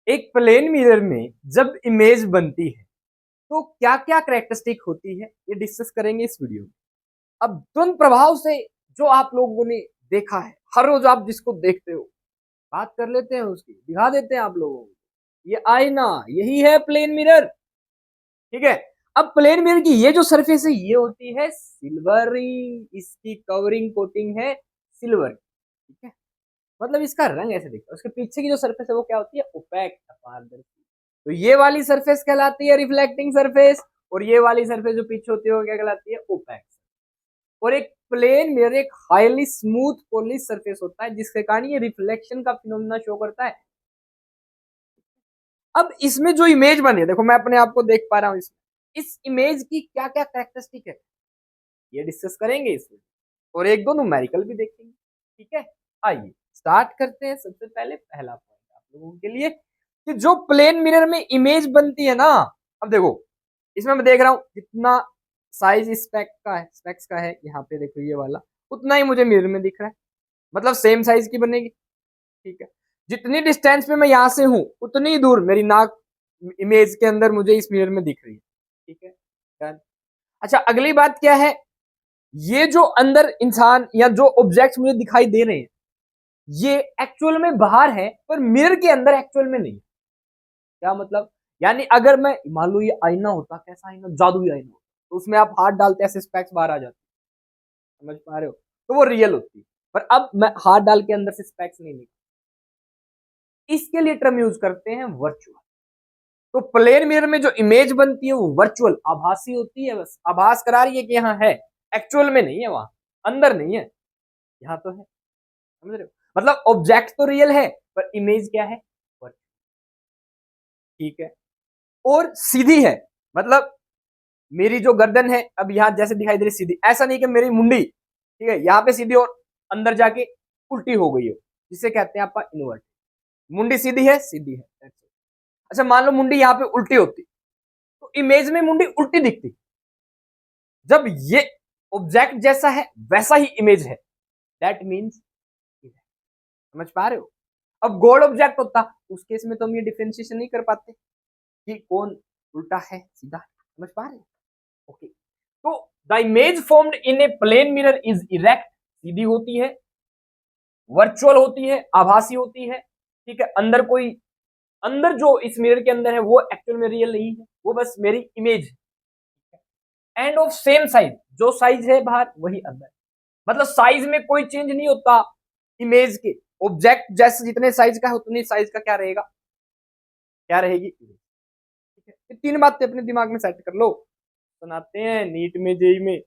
एक plane mirror में जब इमेज बनती है तो क्या क्या कैरेक्टरिस्टिक होती है ये डिस्कस करेंगे इस वीडियो में। अब तुरंत प्रभाव से जो आप लोगों ने देखा है, हर रोज आप जिसको देखते हो, बात कर लेते हैं उसकी, दिखा देते हैं आप लोगों को। ये आईना, यही है प्लेन मिरर। ठीक है। अब प्लेन मिरर की ये जो सरफेस है ये होती है सिल्वरी, इसकी कवरिंग कोटिंग है सिल्वर। ठीक है। मतलब इसका रंग ऐसे दिखता है। उसके पीछे की जो सरफेस है वो क्या होती है? ओपेक, अपारदर्शी। तो ये वाली सरफेस कहलाती है रिफ्लेक्टिंग सरफेस, और ये वाली सरफेस जो पीछे होती है वो क्या कहलाती है? ओपेक। और एक प्लेन मिरर एक हाईली स्मूथ पॉलिश सरफेस होता है जिसके कारण ये रिफ्लेक्शन का फिनोमेना शो करता है। अब इसमें जो इमेज बनी है, देखो मैं अपने आप को देख पा रहा हूं इसमें, इस इमेज की क्या क्या कैरेक्टरिस्टिक है ये डिस्कस करेंगे इसमें, और एक दो न्यूमेरिकल भी देखेंगे। ठीक है। आइए स्टार्ट करते हैं। सबसे पहले पहला पॉइंट आप लोगों के लिए कि जो प्लेन मिरर में इमेज बनती है ना, अब देखो इसमें मैं देख रहा हूं जितना साइज स्पेक्स का है यहाँ पे, देखो ये वाला उतना ही मुझे मिरर में दिख रहा है, मतलब सेम साइज की बनेगी। ठीक है। जितनी डिस्टेंस पे मैं यहाँ से हूं उतनी ही दूर मेरी नाक इमेज के अंदर मुझे इस मिरर में दिख रही है। ठीक है। डन। अच्छा, अगली बात क्या है, ये जो अंदर इंसान या जो ऑब्जेक्ट्स मुझे दिखाई दे रहे हैं ये एक्चुअल में बाहर है पर मिरर के अंदर एक्चुअल में नहीं। क्या मतलब? यानी अगर मैं मान लो ये आईना होता, कैसा आईना? जादुई आईना होता, तो उसमें आप हाथ डालते ऐसे स्पेक्स बाहर आ जाते, समझ पा रहे हो? तो वो रियल होती। पर अब मैं हाथ डाल के अंदर से स्पेक्स नहीं निकल, इसके लिए टर्म यूज करते हैं वर्चुअल। तो प्लेन मिरर में जो इमेज बनती है वो वर्चुअल, आभासी होती है, बस आभास करा रही है कि यहाँ है, एक्चुअल में नहीं है, वहां अंदर नहीं है, यहाँ तो है। समझ रहे हो? मतलब ऑब्जेक्ट तो रियल है पर इमेज क्या है? वर्चुअल। ठीक है। और सीधी है, मतलब मेरी जो गर्दन है अब यहाँ जैसे दिखाई दे रही सीधी, ऐसा नहीं कि मेरी मुंडी ठीक है यहाँ पे सीधी और अंदर जाके उल्टी हो गई हो, जिसे कहते हैं आपका इन्वर्ट। मुंडी सीधी है, सीधी है। अच्छा, मान लो मुंडी यहाँ पे उल्टी होती तो इमेज में मुंडी उल्टी दिखती। जब ये ऑब्जेक्ट जैसा है वैसा ही इमेज है, दैट मीन्स, समझ पा रहे हो? अब गोल ऑब्जेक्ट होता उस केस में तो हम ये डिफरेंशिएशन नहीं कर पाते कि कौन उल्टा है सीधा। समझ पा रहे हो? ओके। तो the image formed in a plane mirror is erect, सीधी होती है, वर्चुअल होती है, आभासी होती है। ठीक है। अंदर कोई, अंदर जो इस मिरर के अंदर है वो एक्चुअल में रियल नहीं है, वो बस मेरी इमेज है। एंड ऑफ सेम साइज, जो साइज है बाहर वही अंदर, मतलब साइज में कोई चेंज नहीं होता इमेज के। ऑब्जेक्ट जैसे जितने साइज का है उतनी साइज का क्या रहेगा? क्या रहेगी? इमेज। ठीक है। ये तीन बातें अपने दिमाग में सेट कर लो, सुनाते हैं नीट में, जेई में,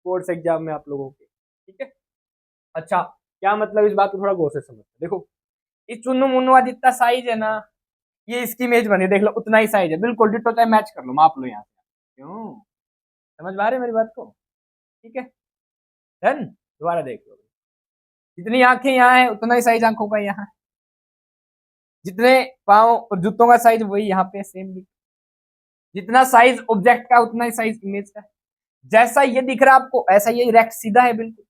बोर्ड्स एग्जाम में आप लोगों के। ठीक है। अच्छा, क्या मतलब इस बात को थोड़ा गौर से समझ, देखो इस चुन्नू मुन्नुआ जितना साइज है ना, ये इसकी इमेज बनी, देख लो उतना ही साइज है, बिल्कुल डिटो, चाहे मैच कर लो, माप लो यहाँ से। क्यों? समझ पा रहे मेरी बात को? ठीक है। डन। दोबारा देख लो, जितनी आंखें यहाँ है उतना ही साइज आंखों का यहाँ, जितने पाँव और जूतों का साइज वही यहाँ पे सेम, जितना साइज ऑब्जेक्ट का उतना ही साइज इमेज का है। जैसा ये दिख रहा है आपको ऐसा ये रेक्ट सीधा है बिल्कुल।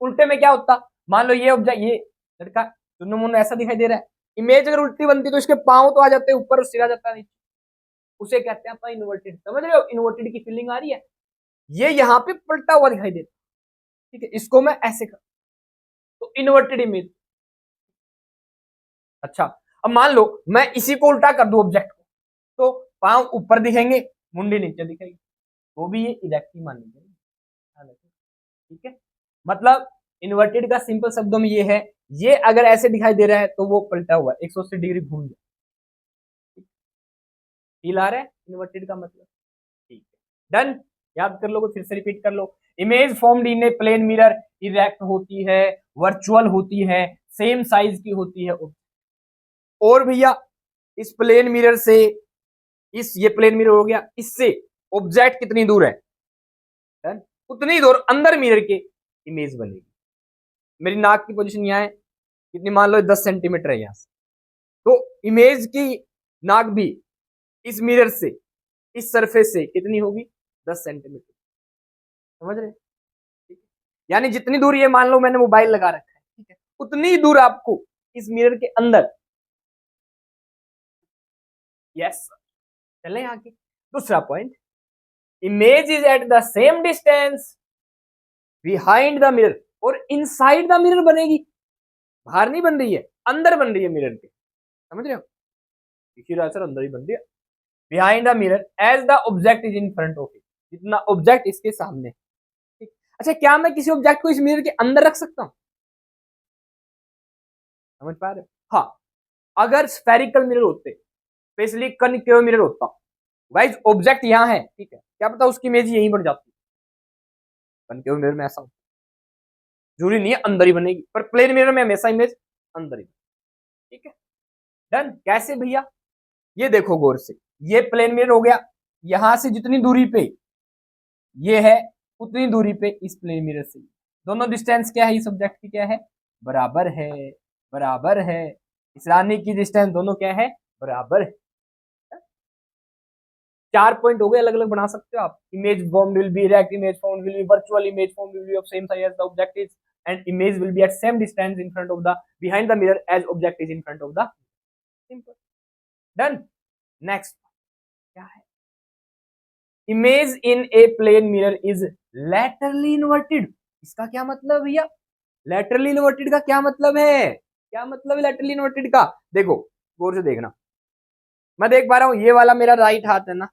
उल्टे में क्या होता? मान लो ये ऑब्जेक्ट, ये लड़का चुन्नू मुन्नू ऐसा दिखाई दे रहा है, इमेज अगर उल्टी बनती तो इसके पाँव तो आ जाते ऊपर और सिरा जाता नहीं, उसे कहते हैं अपना इन्वर्टेड। समझ रहे हो? इन्वर्टेड की फीलिंग आ रही है? ये यहाँ पे पलटा हुआ दिखाई देता। ठीक है। इसको मैं ऐसे कर, तो इन्वर्टेड इमेज। अच्छा, अब मान लो मैं इसी को उल्टा कर दूं ऑब्जेक्ट को, तो पांव ऊपर दिखेंगे, मुंडी नीचे दिखेगी, वो भी ये इरेक्ट ही मान लीजिए। ठीक है। मतलब इन्वर्टेड का सिंपल शब्दों में ये है, ये अगर ऐसे दिखाई दे रहा है तो वो पलटा हुआ 180 डिग्री घूम गया। फील आ रहा है इन्वर्टेड का मतलब? ठीक है। डन। याद कर लो, फिर से रिपीट कर लो। Image formed in a plane mirror erect होती है, वर्चुअल होती है, सेम साइज की होती है। और भैया इस प्लेन मिरर से, इस ये प्लेन मिरर हो गया, इससे ऑब्जेक्ट कितनी दूर है? डन। उतनी दूर अंदर मिरर के इमेज बनेगी। मेरी नाक की पोजीशन यहाँ है, कितनी मान लो 10 सेंटीमीटर है यहाँ से, तो इमेज की नाक भी इस मिरर से, इस सरफेस से कितनी होगी? 10 सेंटीमीटर। समझ रहे? ठीक है। यानी जितनी दूर ये मान लो मैंने मोबाइल लगा रखा है, ठीक है, उतनी दूर आपको इस मिरर के अंदर यस, चलें आगे। दूसरा point, image is at the same distance behind the mirror और इनसाइड द मिरर बनेगी। बाहर नहीं बन रही है, अंदर बन रही है मिरर के, समझ रहे हो? आंसर अंदर ही बन रही है, behind the mirror as the object is in front of it, जितना ऑब्जेक्ट इसके सामने। ठीक, अच्छा क्या मैं किसी ऑब्जेक्ट को इस मिरर के अंदर रख सकता हूं? समझ पा रहे हो? हाँ, अगर स्फेरिकल मिरर होते, स्पेशली कनकेव मिरर होता, गाइस ऑब्जेक्ट यहां है, ठीक है, क्या पता उसकी इमेज यहीं बन जाती। कनकेव मिरर में ऐसा जरूरी नहीं है अंदर ही बनेगी, पर प्लेन मिरर में हमेशा इमेज अंदर ही। ठीक है, डन। कैसे भैया? ये देखो गौर से, ये प्लेन मिरर हो गया, यहां से जितनी दूरी पे ये है उतनी दूरी पे इस प्लेन मिरर से दोनों डिस्टेंस क्या है इस ऑब्जेक्ट की, क्या है? बराबर है, बराबर है। इस रानी की डिस्टेंस दोनों क्या है? बराबर है। 4 पॉइंट हो गए, अलग अलग बना सकते हो आप। Image form will be erect, image form will be virtual, image form will be of same size as the object is, and image will be at same distance in front of the behind the mirror as object is in front of the. Simple, done. Next क्या है? Image in a plane mirror is laterally inverted. इसका क्या मतलब भैया? Laterally inverted का क्या मतलब है? क्या मतलब है लैटरली इन्वर्टेड का? देखो गौर से देखना, मैं देख पा रहा हूं ये वाला मेरा राइट हाथ है ना,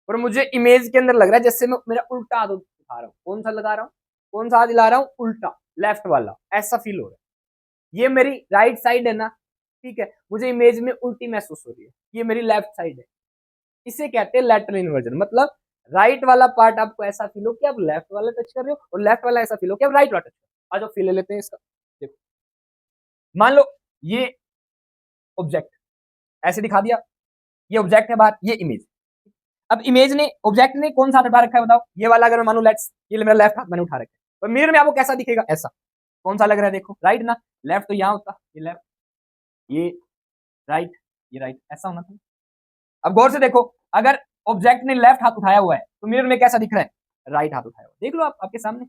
और मुझे इमेज के अंदर लग रहा है जैसे मैं मेरा उल्टा हाथ उठा रहा हूँ। कौन सा लगा रहा हूँ? कौन सा हाथ हिला रहा हूँ? उल्टा, लेफ्ट वाला, ऐसा फील हो रहा है। ये मेरी राइट साइड है ना, ठीक है, मुझे इमेज में उल्टी महसूस हो रही है, ये मेरी लेफ्ट साइड है। इसे कहते हैं लैटरल इन्वर्जन। मतलब राइट वाला पार्ट आपको ऐसा फील हो कि आप लेफ्ट वाला टच कर रहे हो, और लेफ्ट वाला ऐसा फील हो कि आप राइट वाला टच कर रहे हो। आज फील ले लेते हैं इसका। देखो मान लो ये ऑब्जेक्ट ऐसे दिखा दिया, ये ऑब्जेक्ट है बाहर, ये इमेज। अब इमेज ने, ऑब्जेक्ट ने कौन सा हाथ उठा रखा है बताओ? ये वाला। अगर मानो लेट्स, ये मेरा लेफ्ट हाथ मैंने उठा रखा है, तो मिरर में आपको कैसा दिखेगा? ऐसा। कौन सा लग रहा है? देखो राइट ना, लेफ्ट तो यहाँ होता, ये लेफ्ट, ये राइट, ये राइट, ऐसा होना था। अब गौर से देखो, अगर ऑब्जेक्ट ने लेफ्ट हाथ उठाया हुआ है तो मिरर में कैसा दिख रहा है? राइट हाथ उठाया हुआ। देख लो आप, आपके सामने,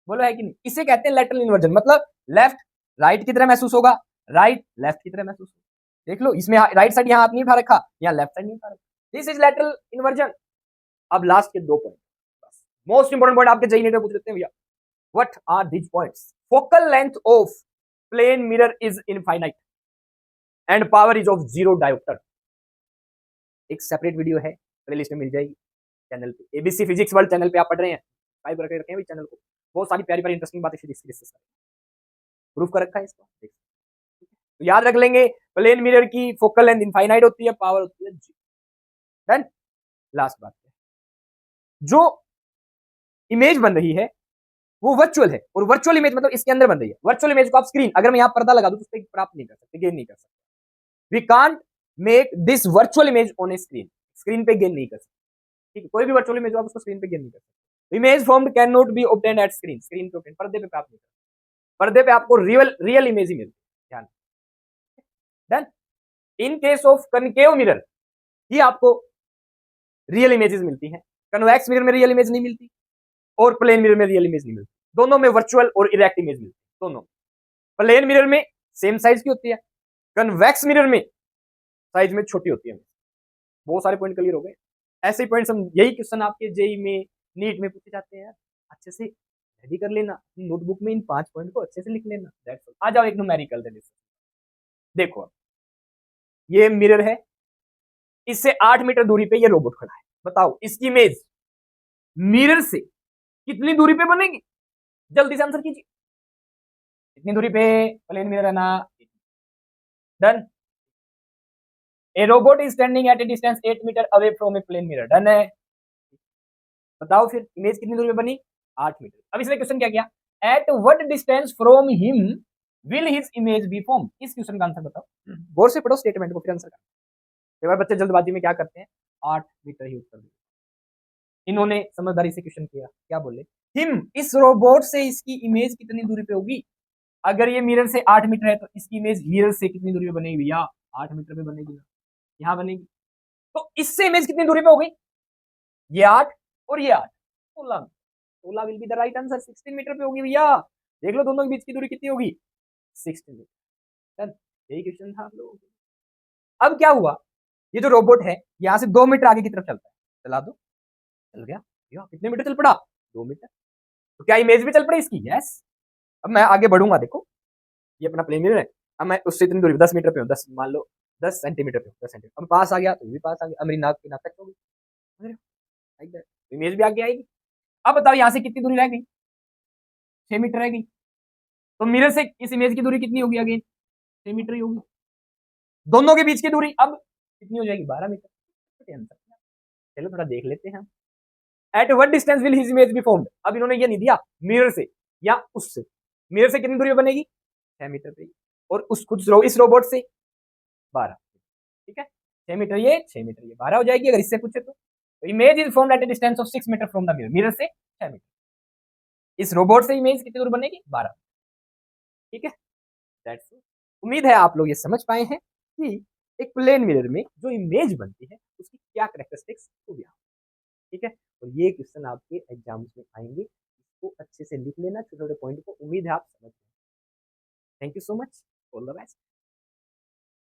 बोलो है कि नहीं? इसे कहते हैं लैटरल इन्वर्जन। मतलब लेफ्ट राइट की तरह महसूस होगा, राइट लेफ्ट की तरह महसूस होगा। देख लो, इसमें राइट साइड यहाँ हाथ नहीं उठा रखा, यहाँ लेफ्ट साइड नहीं उठा रखा। This is lateral inversion. अब लास्ट के 2 पॉइंट, मोस्ट इंपोर्टेंट पॉइंट आपके जेईई नेट में पूछ लेते हैं भैया। What are these points? Focal length of plane mirror is infinite and power is of 0 dioptre. एक सेपरेट वीडियो है, प्लेलिस्ट में मिल जाएगी चैनल पे, एबीसी फिजिक्स वर्ल्ड चैनल पे आप पढ़ रहे हैं, सब्सक्राइब करके रखें चैनल को। बहुत सारी प्यारी प्यारी इंटरेस्टिंग बातें फिजिक्स की डिस्कस करें, प्रूफ कर रखा है इसको। तो याद रख लेंगे, प्लेन मिरर की फोकल लेंथ इनफाइनाइट होती है, पावर होती है 0। डन। लास्ट बात, जो इमेज बन रही है वो वर्चुअल है, और वर्चुअल इमेज मतलब इसके अंदर बन रही है। वर्चुअल इमेज को आप स्क्रीन, अगर मैं यहाँ पर्दा लगा दूं तो उसको प्राप्त नहीं कर सकते, गेन नहीं कर सकते। We can't make this virtual image on a screen, screen पे गेन नहीं कर सकते। ठीक है, कोई भी वर्चुअल इमेज आप उसको स्क्रीन पे गेन नहीं कर सकते। Image formed can not be obtained at screen, screen पे ऑब्टेन, पर्दे पे प्राप्त नहीं कर सकते। पर्दे पे आपको रियल इमेज ही मिलती है। ध्यान। Done. In case of concave mirror ही आपको रियल इमेजेस मिलती हैं, कन्वेक्स मिरर में रियल इमेज नहीं मिलती, और प्लेन मिरर में रियल इमेज नहीं मिलती। दोनों में वर्चुअल और इरेक्ट इमेज मिलती है, दोनों। प्लेन मिरर में सेम साइज की होती है, कन्वेक्स मिरर में साइज में छोटी होती है। बहुत सारे पॉइंट क्लियर हो गए। ऐसे पॉइंट्स हम, यही क्वेश्चन आपके जेई में, नीट में पूछे जाते हैं यार, अच्छे से रेडी कर लेना, नोटबुक में इन 5 पॉइंट को अच्छे से लिख लेना। That's all. आ जाओ एक न्यूमेरिकल दे। देखो ये मिरर है, इससे 8 मीटर दूरी पे ये रोबोट खड़ा है। बताओ इसकी इमेज मिरर से कितनी दूरी पे बनेगी? जल्दी से आंसर कीजिए। कितनी दूरी पे? प्लेन मिरर है ना। Done. A robot is standing at a distance 8 metre away from a plane mirror. Done है। बताओ फिर इमेज कितनी दूरी पे बनी? 8 मीटर। अब इसने क्वेश्चन क्या किया? At what distance from him will his image be form. इस क्वेश्चन का आंसर बताओ। गौर से पढ़ो स्टेटमेंट को, फिर आंसर करो। एक बार बच्चे जल्दबाजी में क्या करते हैं, 8 मीटर ही उत्तर देते। इन्होंने समझदारी से क्वेश्चन किया, क्या बोले? हिम, इस रोबोट से इसकी इमेज कितनी दूरी पे होगी? अगर ये मिरर से 8 मीटर है तो इसकी इमेज मिरर से कितनी दूरी पे बनेगी भैया? 8 मीटर पे बनेगी ना, यहाँ बनेगी। तो इससे इमेज कितनी दूरी पे होगी? ये 8 और ये 8, 16। 16 will be the right answer. 16 metre पे होगी भैया। देख लो दोनों के बीच की दूरी कितनी होगी? 16 मीटर। यही क्वेश्चन था आप लोगों को। अब क्या हुआ, ये जो रोबोट है यहाँ से 2 मीटर आगे की तरफ चलता है, चला दो, चल गया। कितने मीटर चल पड़ा? 2 मीटर। तो क्या इमेज भी चल पड़ी इसकी? यस। अब मैं आगे बढ़ूंगा, देखो ये अपना प्लेन मिरर है। अब मैं उससे इतनी दूरी 10 मीटर पे हूँ, 10 मान लो 10 सेंटीमीटर पे हूँ, 10 सेंटीमीटर। अब पास आ गया तो ये भी पास आ गया, अब मेरी नाक की नाक टच हो गई, इमेज भी आगे आएगी। अब बताओ यहाँ से कितनी दूरी रह गई? 6 मीटर रह गई। तो मिरर से इस इमेज की दूरी कितनी होगी? अगेन 6 मीटर ही होगी। दोनों के बीच की दूरी अब कितनी हो जाएगी? 12 मीटर। चलो थोड़ा देख लेते हैं। Eight what distance will his image be formed? अब इन्होंने ये नहीं दिया मिरर से या उससे। मिरर से कितनी दूरी बनेगी? 6 मीटर पे। और उस कुछ इस रोबोट से 12। ठीक है, 6 मीटर ये, 6 मीटर ये, 12 हो जाएगी अगर इससे पूछे तो image is formed at a distance of 6 metre from the mirror. Mirror से 6 मीटर। इस रोबोट से इमेज कितनी दूर बनेगी? 12। ठीक है, दैट्स इट। उम्मीद है आप लोग ये समझ पाए हैं कि एक प्लेन मिरर में जो इमेज बनती है उसकी क्या कैरेक्टरिस्टिक्स खूबियां। ठीक है, और ये क्वेश्चन आपके एग्जाम्स में आएंगे, इसको अच्छे से लिख लेना छोटे छोटे पॉइंट को। उम्मीद है आप समझ गए। Thank you so much, all the best.